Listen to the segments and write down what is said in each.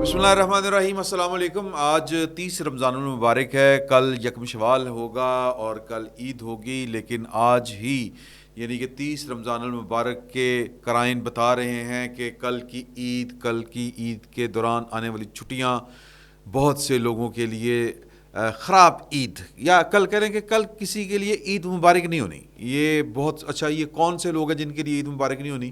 بسم اللہ الرحمن الرحیم. السلام علیکم. آج 30 رمضان المبارک ہے. کل یکم شوال ہوگا اور کل عید ہوگی، لیکن آج ہی یعنی کہ 30 رمضان المبارک کے قرائن بتا رہے ہیں کہ کل کی عید کے دوران آنے والی چھٹیاں بہت سے لوگوں کے لیے خراب عید، یا کل کہہ رہے ہیں کہ کل کسی کے لیے عید مبارک نہیں ہونی. یہ بہت اچھا. یہ کون سے لوگ ہیں جن کے لیے عید مبارک نہیں ہونی؟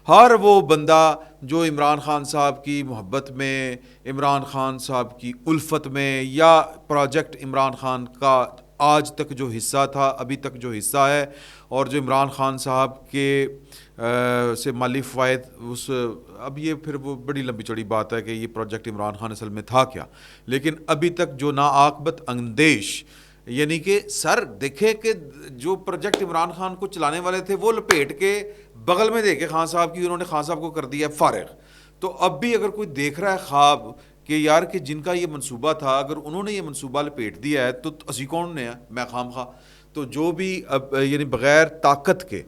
ہر وہ بندہ جو عمران خان صاحب کی محبت میں، عمران خان صاحب کی الفت میں، یا پروجیکٹ عمران خان کا آج تک جو حصہ تھا، ابھی تک جو حصہ ہے، اور جو عمران خان صاحب کے سے مالی فوائد اب یہ پھر وہ بڑی لمبی چوڑی بات ہے کہ یہ پروجیکٹ عمران خان اصل میں تھا کیا. لیکن ابھی تک جو ناعاقبت اندیش، یعنی کہ سر دیکھے کہ جو پروجیکٹ عمران خان کو چلانے والے تھے وہ لپیٹ کے بغل میں دے کے خان صاحب کی انہوں نے خان صاحب کو کر دیا فارغ. تو اب بھی اگر کوئی دیکھ رہا ہے خواب کہ یار کہ جن کا یہ منصوبہ تھا، اگر انہوں نے یہ منصوبہ لپیٹ دیا ہے تو اسی کون نے ہے؟ میں خام خواہ. تو جو بھی اب یعنی بغیر طاقت کے،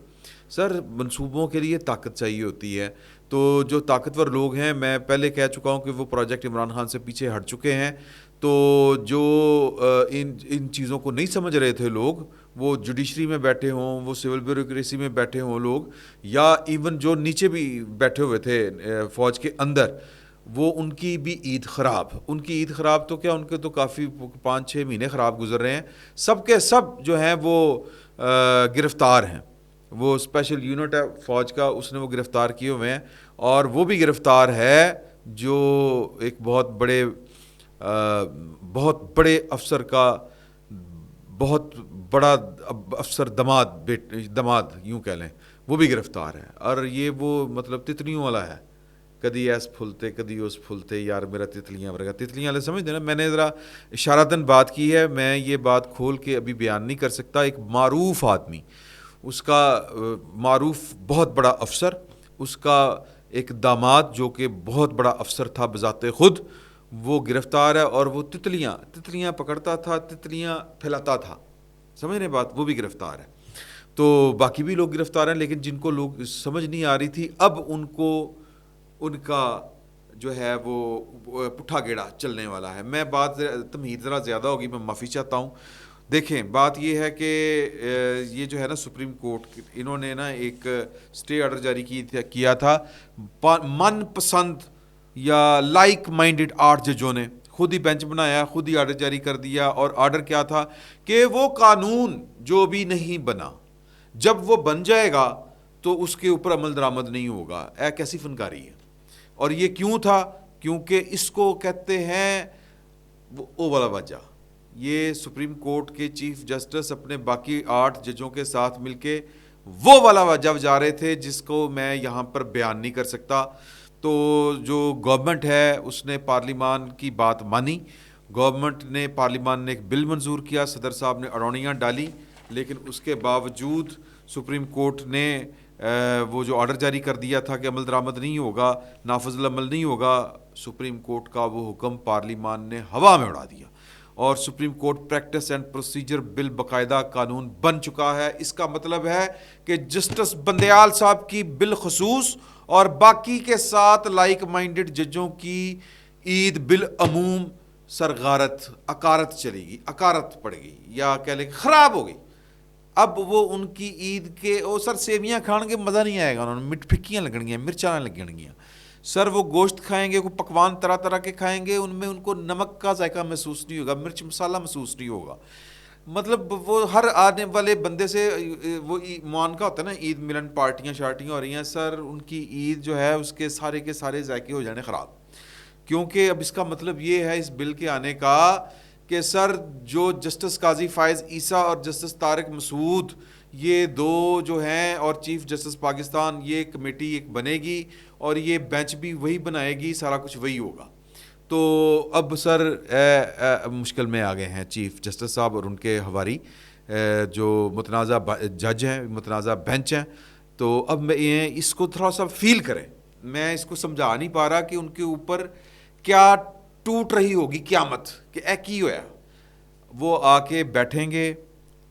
سر منصوبوں کے لیے طاقت چاہیے ہوتی ہے. تو جو طاقتور لوگ ہیں، میں پہلے کہہ چکا ہوں کہ وہ پروجیکٹ عمران خان سے پیچھے ہٹ چکے ہیں. تو جو ان چیزوں کو نہیں سمجھ رہے تھے لوگ، وہ جوڈیشری میں بیٹھے ہوں، وہ سول بیوروکریسی میں بیٹھے ہوں لوگ، یا ایون جو نیچے بھی بیٹھے ہوئے تھے فوج کے اندر، وہ ان کی بھی عید خراب. ان کی عید خراب تو کیا، ان کے تو کافی 5-6 مہینے خراب گزر رہے ہیں. سب کے سب جو ہیں وہ گرفتار ہیں. وہ اسپیشل یونٹ ہے فوج کا، اس نے وہ گرفتار کیے ہوئے ہیں. اور وہ بھی گرفتار ہے جو ایک بہت بڑے افسر کا بہت بڑا افسر دماد یوں کہہ لیں، وہ بھی گرفتار ہے. اور یہ وہ مطلب تتلیوں والا ہے، کدی ایس پھولتے کدی اس پھولتے، یار میرا تتلیاں ورگا. تتلیاں والے سمجھتے نا. میں نے ذرا اشارتاً بات کی ہے، میں یہ بات کھول کے ابھی بیان نہیں کر سکتا. ایک معروف آدمی، اس کا معروف بہت بڑا افسر، اس کا ایک داماد جو کہ بہت بڑا افسر تھا بذات خود، وہ گرفتار ہے. اور وہ تتلیاں پکڑتا تھا، تتلیاں پھیلاتا تھا، سمجھ رہے بات، وہ بھی گرفتار ہے. تو باقی بھی لوگ گرفتار ہیں، لیکن جن کو لوگ سمجھ نہیں آ رہی تھی، اب ان کا جو ہے وہ پٹھا گیڑا چلنے والا ہے. میں بات تمہید ذرا زیادہ ہوگی، میں معافی چاہتا ہوں. دیکھیں بات یہ ہے کہ یہ جو ہے نا سپریم کورٹ، انہوں نے نا ایک سٹے آرڈر جاری کیا تھا من پسند یا لائک مائنڈڈ 8 ججوں نے. خود ہی بینچ بنایا، خود ہی آرڈر جاری کر دیا. اور آرڈر کیا تھا کہ وہ قانون جو بھی نہیں بنا، جب وہ بن جائے گا تو اس کے اوپر عمل درآمد نہیں ہوگا. کیسی فنکاری ہے. اور یہ کیوں تھا؟ کیونکہ اس کو کہتے ہیں وہ والا وجہ. یہ سپریم کورٹ کے چیف جسٹس اپنے باقی 8 ججوں کے ساتھ مل کے وہ والا وجہ جا رہے تھے جس کو میں یہاں پر بیان نہیں کر سکتا. تو جو گورنمنٹ ہے اس نے پارلیمان کی بات مانی. گورنمنٹ نے، پارلیمان نے ایک بل منظور کیا، صدر صاحب نے اڑونیاں ڈالی، لیکن اس کے باوجود سپریم کورٹ نے وہ جو آرڈر جاری کر دیا تھا کہ عمل درآمد نہیں ہوگا، نافذ العمل نہیں ہوگا، سپریم کورٹ کا وہ حکم پارلیمان نے ہوا میں اڑا دیا. اور Supreme Court practice and procedure bill باقاعدہ قانون بن چکا ہے. اس کا مطلب ہے کہ جسٹس بندیال صاحب کی بالخصوص اور باقی کے 7 لائک مائنڈڈ ججوں کی عید بالعموم سرغارت، اکارت چلے گی، اکارت پڑے گی، یا کہہ لیں خراب ہو گئی. اب وہ ان کی عید کے سر سیویاں کھان کے مزہ نہیں آئے گا. انہوں نے پھکیاں لگن گیاں، مرچاں لگن گیاں. سر وہ گوشت کھائیں گے، وہ پکوان طرح طرح کے کھائیں گے، ان میں ان کو نمک کا ذائقہ محسوس نہیں ہوگا، مرچ مسالہ محسوس نہیں ہوگا. مطلب وہ ہر آنے والے بندے سے وہ معانقہ ہوتا ہے نا، عید ملن پارٹیاں شارٹیاں ہو رہی ہیں، سر ان کی عید جو ہے اس کے سارے ذائقے ہو جانے خراب. کیونکہ اب اس کا مطلب یہ ہے اس بل کے آنے کا کہ سر جو جسٹس قاضی فائز عیسیٰ اور جسٹس طارق مسعود، یہ 2 جو ہیں، اور چیف جسٹس پاکستان، یہ کمیٹی ایک بنے گی اور یہ بینچ بھی وہی بنائے گی، سارا کچھ وہی ہوگا. تو اب سر مشکل میں آ گئے ہیں چیف جسٹس صاحب اور ان کے حواری جو متنازع جج ہیں، متنازع بینچ ہیں. تو اب میں اس کو تھوڑا سا فیل کریں. میں اس کو سمجھا نہیں پا رہا کہ ان کے اوپر کیا ٹوٹ رہی ہوگی قیامت کہ اے کی ہویا. وہ آ کے بیٹھیں گے،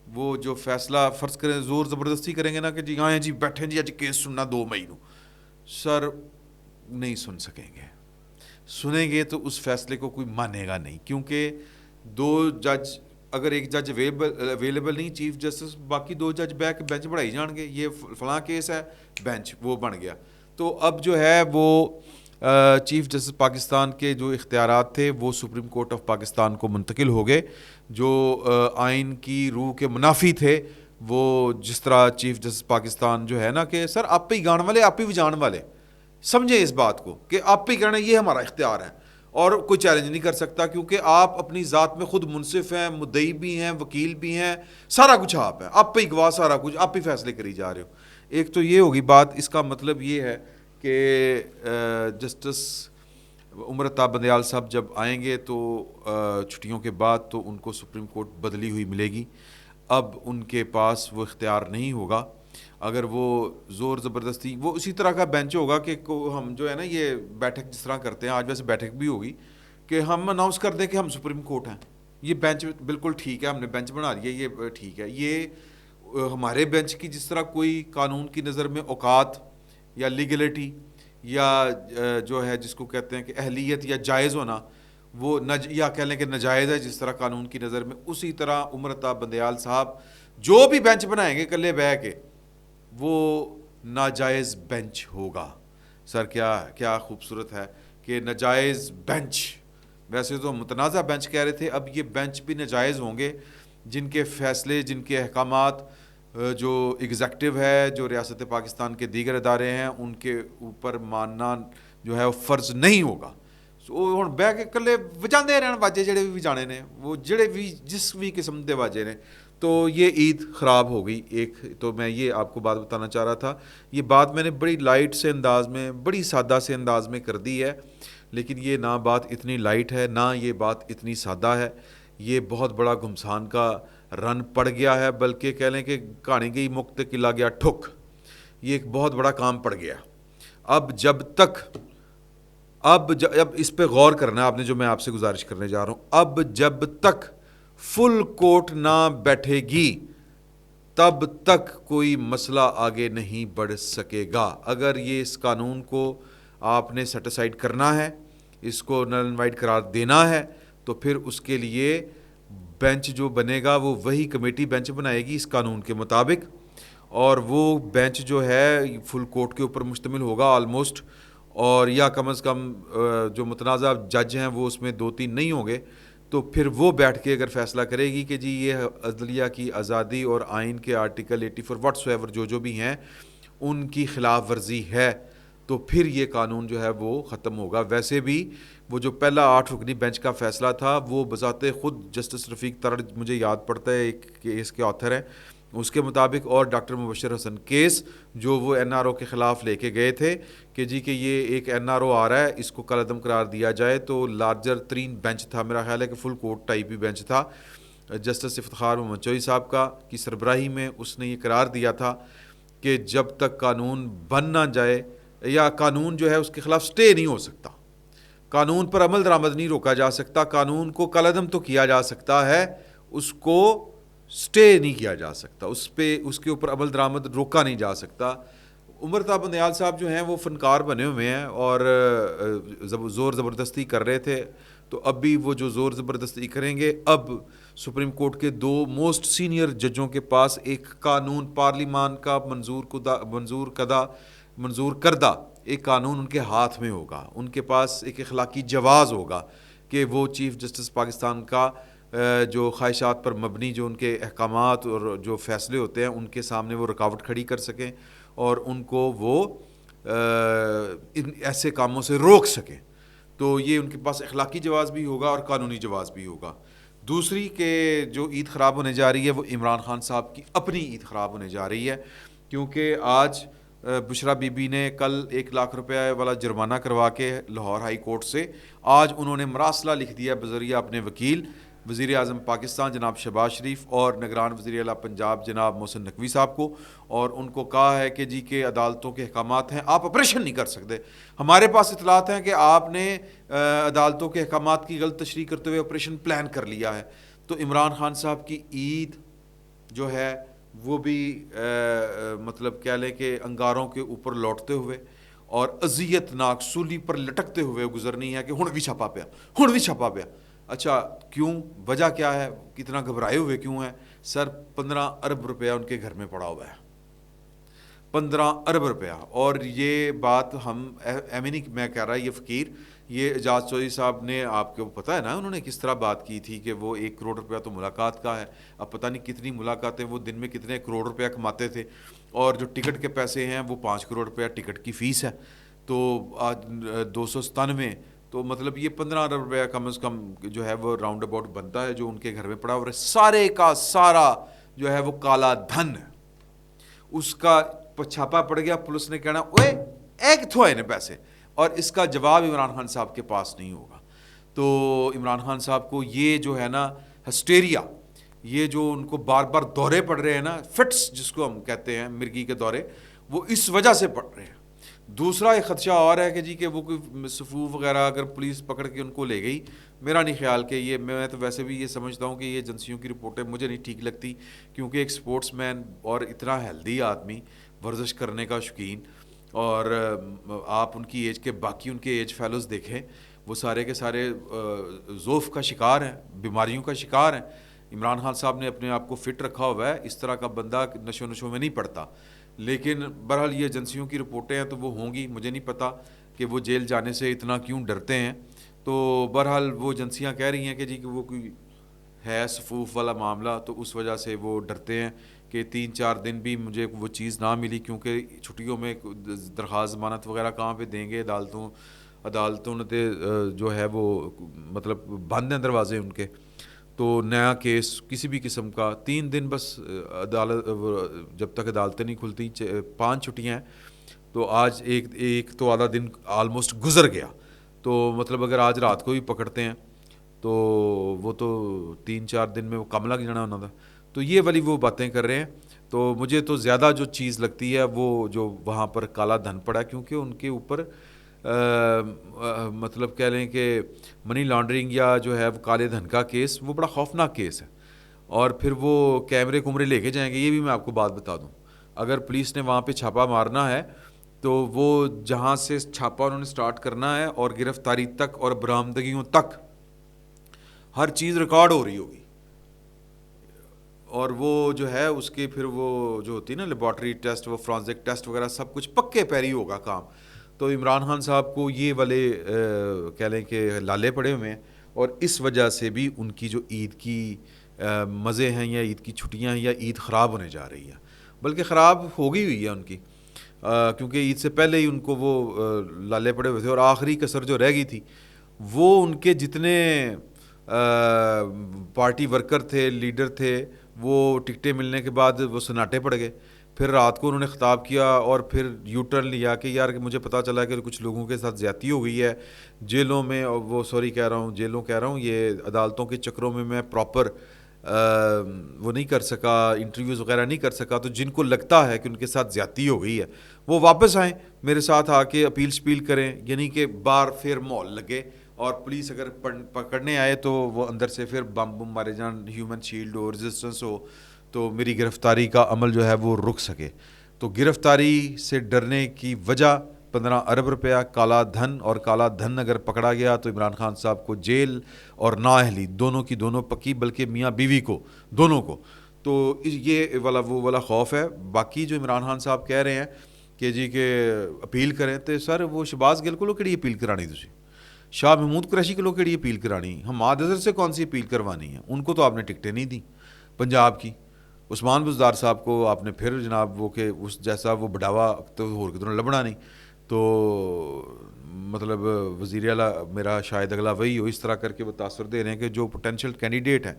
وہ جو فیصلہ فرض کریں زور زبردستی کریں گے نا کہ جی ہاں جی بیٹھیں جی اج کیس سننا 2 مئی نو، سر نہیں سن سکیں گے. سنیں گے تو اس فیصلے کو کوئی مانے گا نہیں، کیونکہ دو جج، اگر ایک جج اویلیبل نہیں چیف جسٹس، باقی دو جج بیٹھ کے بینچ بڑھائی جان گے، یہ فلاں کیس ہے بینچ وہ بن گیا. تو اب جو ہے وہ چیف جسٹس پاکستان کے جو اختیارات تھے وہ سپریم کورٹ آف پاکستان کو منتقل ہو گئے، جو آئین کی روح کے منافی تھے. وہ جس طرح چیف جسٹس پاکستان جو ہے نا کہ سر آپ ہی گان والے آپ ہی وجان والے، سمجھیں اس بات کو کہ آپ ہی کہنا یہ ہمارا اختیار ہے اور کوئی چیلنج نہیں کر سکتا، کیونکہ آپ اپنی ذات میں خود منصف ہیں، مدعی بھی ہیں، وکیل بھی ہیں، سارا کچھ آپ ہیں، آپ ہی گواہ، سارا کچھ آپ ہی فیصلے کری جا رہے ہو. ایک تو یہ ہوگی بات. اس کا مطلب یہ ہے کہ جسٹس عمر الطاف بندیال صاحب جب آئیں گے تو چھٹیوں کے بعد تو ان کو سپریم کورٹ بدلی ہوئی ملے گی. اب ان کے پاس وہ اختیار نہیں ہوگا. اگر وہ زور زبردستی، وہ اسی طرح کا بینچ ہوگا کہ ہم جو ہے نا یہ بیٹھک جس طرح کرتے ہیں، آج ویسے بیٹھک بھی ہوگی کہ ہم اناؤنس کر دیں کہ ہم سپریم کورٹ ہیں، یہ بینچ بالکل ٹھیک ہے، ہم نے بینچ بنا لیا، یہ ٹھیک ہے. یہ ہمارے بینچ کی جس طرح کوئی قانون کی نظر میں اوقات یا لیگلٹی یا جو ہے جس کو کہتے ہیں کہ اہلیت یا جائز ہونا، وہ یا کہہ لیں کہ ناجائز ہے جس طرح قانون کی نظر میں، اسی طرح عمر الطاف بندیال صاحب جو بھی بینچ بنائیں گے کلے بہ کے وہ ناجائز بینچ ہوگا. سر کیا خوبصورت ہے کہ ناجائز بینچ. ویسے تو متنازع بینچ کہہ رہے تھے، اب یہ بینچ بھی ناجائز ہوں گے جن کے فیصلے، جن کے احکامات جو ایگزیکٹو ہے، جو ریاست پاکستان کے دیگر ادارے ہیں ان کے اوپر ماننا جو ہے وہ فرض نہیں ہوگا. ہوں بہ کے کلے وجاندے رہن واجے جڑے بھی وجانے نے، وہ جڑے بھی جس بھی قسم دے واجے نے. تو یہ عید خراب ہو گئی. ایک تو میں یہ آپ کو بات بتانا چاہ رہا تھا. یہ بات میں نے بڑی لائٹ سے انداز میں، بڑی سادہ سے انداز میں کر دی ہے، لیکن یہ نہ بات اتنی لائٹ ہے نہ یہ بات اتنی سادہ ہے. یہ بہت بڑا گھمسان کا رن پڑ گیا ہے، بلکہ کہہ لیں کہ کہانی گئی مکت قلعہ گیا ٹھک. یہ ایک بہت بڑا کام پڑ گیا. اب اس پہ غور کرنا ہے آپ نے، جو میں آپ سے گزارش کرنے جا رہا ہوں. اب جب تک فل کورٹ نہ بیٹھے گی تب تک کوئی مسئلہ آگے نہیں بڑھ سکے گا. اگر یہ اس قانون کو آپ نے سیٹ اسائڈ کرنا ہے، اس کو نل اینڈ وائڈ قرار دینا ہے، تو پھر اس کے لیے بینچ جو بنے گا وہ وہی کمیٹی بینچ بنائے گی اس قانون کے مطابق، اور وہ بینچ جو ہے فل کورٹ کے اوپر مشتمل ہوگا آلموسٹ، اور یا کم از کم جو متنازع جج ہیں وہ اس میں 2-3 نہیں ہوں گے. تو پھر وہ بیٹھ کے اگر فیصلہ کرے گی کہ جی یہ عدلیہ کی آزادی اور آئین کے آرٹیکل 84 واٹس ایور جو بھی ہیں ان کی خلاف ورزی ہے، تو پھر یہ قانون جو ہے وہ ختم ہوگا. ویسے بھی وہ جو پہلا 8 رکنی بینچ کا فیصلہ تھا وہ بذات خود جسٹس رفیق ترڑ، مجھے یاد پڑتا ہے ایک کیس کے آتھر ہیں، اس کے مطابق، اور ڈاکٹر مبشر حسن کیس جو وہ این آر او کے خلاف لے کے گئے تھے کہ جی کہ یہ ایک این آر او آ رہا ہے، اس کو کل عدم قرار دیا جائے. تو لارجر ترین بینچ تھا، میرا خیال ہے کہ فل کورٹ ٹائپ ہی بینچ تھا، جسٹس افتخار محمد چوئی صاحب کی سربراہی میں. اس نے یہ قرار دیا تھا کہ جب تک قانون بن نہ جائے، یا قانون جو ہے اس کے خلاف سٹے نہیں ہو سکتا، قانون پر عمل درآمد نہیں روکا جا سکتا، قانون کو کل عدم تو کیا جا سکتا ہے، اس کو سٹے نہیں کیا جا سکتا، اس کے اوپر عمل درآمد روکا نہیں جا سکتا. عمر الطاف بندیال صاحب جو ہیں وہ فنکار بنے ہوئے ہیں اور زور زبردستی کر رہے تھے. تو اب بھی وہ جو زور زبردستی کریں گے، اب سپریم کورٹ کے 2 موسٹ سینئر ججوں کے پاس ایک قانون، پارلیمان کا منظور کردہ ایک قانون ان کے ہاتھ میں ہوگا. ان کے پاس ایک اخلاقی جواز ہوگا کہ وہ چیف جسٹس پاکستان کا جو خواہشات پر مبنی جو ان کے احکامات اور جو فیصلے ہوتے ہیں ان کے سامنے وہ رکاوٹ کھڑی کر سکیں اور ان کو وہ ایسے کاموں سے روک سکیں. تو یہ ان کے پاس اخلاقی جواز بھی ہوگا اور قانونی جواز بھی ہوگا. دوسری کہ جو عید خراب ہونے جا رہی ہے وہ عمران خان صاحب کی اپنی عید خراب ہونے جا رہی ہے، کیونکہ آج بشرا بی بی نے کل 1 لاکھ روپے والا جرمانہ کروا کے لاہور ہائی کورٹ سے آج انہوں نے مراسلہ لکھ دیا بذریعہ اپنے وکیل وزیر اعظم پاکستان جناب شہباز شریف اور نگران وزیر اعلیٰ پنجاب جناب محسن نقوی صاحب کو، اور ان کو کہا ہے کہ جی کہ عدالتوں کے احکامات ہیں، آپ آپریشن نہیں کر سکتے. ہمارے پاس اطلاعات ہیں کہ آپ نے عدالتوں کے احکامات کی غلط تشریح کرتے ہوئے آپریشن پلان کر لیا ہے. تو عمران خان صاحب کی عید جو ہے وہ بھی مطلب کہہ لیں کہ انگاروں کے اوپر لوٹتے ہوئے، اور اذیت ناک سولی پر لٹکتے ہوئے گزرنی ہے کہ ہن بھی چھاپا پیا، ہن بھی چھاپا پیا. اچھا کیوں؟ وجہ کیا ہے؟ کتنا گھبرائے ہوئے کیوں ہیں؟ سر 15 ارب روپیہ ان کے گھر میں پڑا ہوا ہے، 15 ارب روپیہ. اور یہ بات ہم نہیں میں کہہ رہا، یہ فقیر، یہ اعجاز چودھری صاحب نے، آپ کو پتہ ہے نا انہوں نے کس طرح بات کی تھی کہ وہ 1 کروڑ روپیہ تو ملاقات کا ہے. اب پتہ نہیں کتنی ملاقاتیں، وہ دن میں کتنے کروڑ روپیہ کماتے تھے. اور جو ٹکٹ کے پیسے ہیں وہ 5 کروڑ روپیہ ٹکٹ کی فیس ہے. تو آج 297، تو مطلب یہ 15 ارب روپیہ کم از کم جو ہے وہ راؤنڈ اباؤٹ بنتا ہے جو ان کے گھر میں پڑا. اور سارے کا سارا جو ہے وہ کالا دھن ہے. اس کا چھاپا پڑ گیا، پولیس نے کہنا اوے اے کتوں آئے نے پیسے، اور اس کا جواب عمران خان صاحب کے پاس نہیں ہوگا. تو عمران خان صاحب کو یہ جو ہے نا ہسٹیریا، یہ جو ان کو بار بار دورے پڑ رہے ہیں نا، فٹس جس کو ہم کہتے ہیں، مرگی کے دورے، وہ اس وجہ سے پڑ رہے ہیں. دوسرا ایک خدشہ اور ہے کہ جی کہ وہ کوئی صفوف وغیرہ اگر پولیس پکڑ کے ان کو لے گئی، میرا نہیں خیال کہ یہ، میں تو ویسے بھی یہ سمجھتا ہوں کہ یہ ایجنسیوں کی رپورٹیں مجھے نہیں ٹھیک لگتی، کیونکہ ایک سپورٹس مین اور اتنا ہیلدی آدمی، ورزش کرنے کا شوقین، اور آپ ان کی ایج کے باقی ان کے ایج فیلوز دیکھیں، وہ سارے کے سارے ذوف کا شکار ہیں، بیماریوں کا شکار ہیں. عمران خان صاحب نے اپنے آپ کو فٹ رکھا ہوا ہے، اس طرح کا بندہ نشو میں نہیں پڑتا. لیکن بہرحال یہ ایجنسیوں کی رپورٹیں ہیں تو وہ ہوں گی، مجھے نہیں پتہ کہ وہ جیل جانے سے اتنا کیوں ڈرتے ہیں. تو بہرحال وہ ایجنسیاں کہہ رہی ہیں کہ جی کہ وہ کوئی ہے صفوف والا معاملہ، تو اس وجہ سے وہ ڈرتے ہیں کہ 3-4 دن بھی مجھے وہ چیز نہ ملی، کیونکہ چھٹیوں میں درخواست ضمانت وغیرہ کہاں پہ دیں گے، عدالتوں نے جو ہے وہ مطلب بند ہیں دروازے ان کے. تو نیا کیس کسی بھی قسم کا 3 دن بس عدالت، جب تک عدالتیں نہیں کھلتی 5 چھٹیاں ہیں. تو آج ایک تو آدھا دن آلموسٹ گزر گیا. تو مطلب اگر آج رات کو بھی پکڑتے ہیں تو وہ تو 3-4 دن میں وہ کم لگ جانا انہوں نے. تو یہ والی وہ باتیں کر رہے ہیں. تو مجھے تو زیادہ جو چیز لگتی ہے وہ جو وہاں پر کالا دھن پڑا، کیونکہ ان کے اوپر مطلب کہہ لیں کہ منی لانڈرنگ یا جو ہے وہ کالے دھن کا کیس، وہ بڑا خوفناک کیس ہے. اور پھر وہ کیمرے لے کے جائیں گے. یہ بھی میں آپ کو بات بتا دوں، اگر پولیس نے وہاں پہ چھاپا مارنا ہے تو وہ جہاں سے چھاپا انہوں نے سٹارٹ کرنا ہے اور گرفتاری تک اور برآمدگیوں تک ہر چیز ریکارڈ ہو رہی ہوگی. اور وہ جو ہے اس کے پھر وہ جو ہوتی ہے نا لیبارٹری ٹیسٹ، وہ فرانزک ٹیسٹ وغیرہ سب کچھ پکے پیری ہوگا کام. تو عمران خان صاحب کو یہ والے کہہ لیں کہ لالے پڑے ہوئے ہیں، اور اس وجہ سے بھی ان کی جو عید کی مزے ہیں یا عید کی چھٹیاں ہیں یا عید خراب ہونے جا رہی ہے، بلکہ خراب ہو گئی ہوئی ہے ان کی، کیونکہ عید سے پہلے ہی ان کو وہ لالے پڑے ہوئے تھے. اور آخری کسر جو رہ گئی تھی وہ ان کے جتنے پارٹی ورکر تھے، لیڈر تھے، وہ ٹکٹیں ملنے کے بعد وہ سناٹے پڑ گئے. پھر رات کو انہوں نے خطاب کیا اور پھر یو ٹرن لیا کہ یار کہ مجھے پتہ چلا کہ کچھ لوگوں کے ساتھ زیادتی ہو گئی ہے جیلوں میں، وہ جیلوں کہہ رہا ہوں، یہ عدالتوں کے چکروں میں پراپر وہ نہیں کر سکا، انٹرویوز وغیرہ نہیں کر سکا. تو جن کو لگتا ہے کہ ان کے ساتھ زیادتی ہو گئی ہے وہ واپس آئیں، میرے ساتھ آ کے اپیل شپیل کریں، یعنی کہ بار پھر ماحول لگے. اور پولیس اگر پکڑنے آئے تو وہ اندر سے پھر بم مارے جان، ہیومن شیلڈ ہو، ریزسٹنس ہو، تو میری گرفتاری کا عمل جو ہے وہ رک سکے. تو گرفتاری سے ڈرنے کی وجہ 15 ارب روپیہ کالا دھن، اور کالا دھن اگر پکڑا گیا تو عمران خان صاحب کو جیل اور نااہلی دونوں کی دونوں پکی، بلکہ میاں بیوی کو دونوں کو. تو یہ والا وہ والا خوف ہے. باقی جو عمران خان صاحب کہہ رہے ہیں کہ جی کہ اپیل کریں، تو سر وہ شہباز گل کو کہڑی اپیل کرانی، تھی شاہ محمود قریشی کو کہڑی اپیل کرانی، حماد اظہر سے کون سی اپیل کروانی ہے؟ ان کو تو آپ نے ٹکٹیں نہیں دیں پنجاب کی. عثمان بزدار صاحب کو آپ نے پھر جناب وہ کہ اس جیسا وہ بڑھاوا تو ہور کدھروں لبنا نہیں. تو مطلب وزیر اعلیٰ میرا شاید اگلا وہی ہو، اس طرح کر کے وہ تاثر دے رہے ہیں کہ جو پوٹینشیل کینڈیڈیٹ ہیں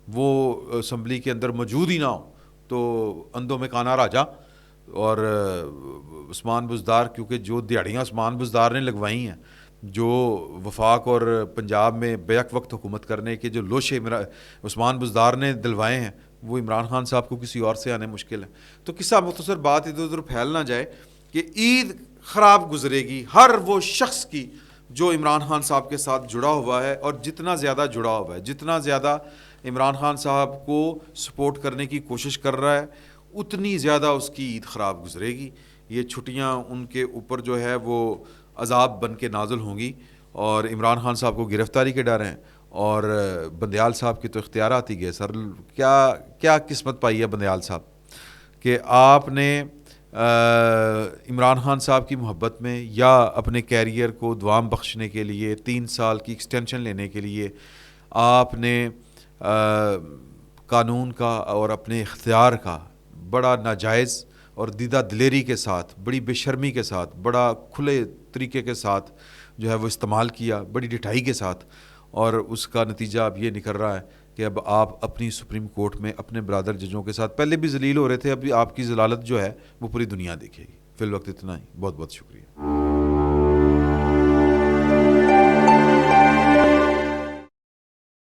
وہ اسمبلی کے اندر موجود ہی نہ ہو تو اندھوں میں کانا راجا. اور عثمان بزدار، کیونکہ جو دیہڑیاں عثمان بزدار نے لگوائی ہیں، جو وفاق اور پنجاب میں بیک وقت حکومت کرنے کے جو لوشے عثمان بزدار نے دلوائے ہیں، وہ عمران خان صاحب کو کسی اور سے آنے مشکل ہے. تو قصہ مختصر بات ادھر ادھر پھیل نہ جائے کہ عید خراب گزرے گی ہر وہ شخص کی جو عمران خان صاحب کے ساتھ جڑا ہوا ہے. اور جتنا زیادہ جڑا ہوا ہے، جتنا زیادہ عمران خان صاحب کو سپورٹ کرنے کی کوشش کر رہا ہے، اتنی زیادہ اس کی عید خراب گزرے گی. یہ چھٹیاں ان کے اوپر جو ہے وہ عذاب بن کے نازل ہوں گی، اور عمران خان صاحب کو گرفتاری کے ڈر ہیں، اور بندیال صاحب کی تو اختیارات ہی گئے سر. کیا قسمت پائی ہے بندیال صاحب کہ آپ نے عمران خان صاحب کی محبت میں یا اپنے کیریئر کو دوام بخشنے کے لیے 3 سال کی ایکسٹینشن لینے کے لیے آپ نے قانون کا اور اپنے اختیار کا بڑا ناجائز اور دیدہ دلیری کے ساتھ، بڑی بے شرمی کے ساتھ، بڑا کھلے طریقے کے ساتھ جو ہے وہ استعمال کیا، بڑی ڈٹھائی کے ساتھ، اور اس کا نتیجہ اب یہ نکل رہا ہے کہ اب آپ اپنی سپریم کورٹ میں اپنے برادر ججوں کے ساتھ پہلے بھی ذلیل ہو رہے تھے، اب آپ کی ضلالت جو ہے وہ پوری دنیا دیکھے گی. فی الوقت اتنا ہی. بہت بہت شکریہ.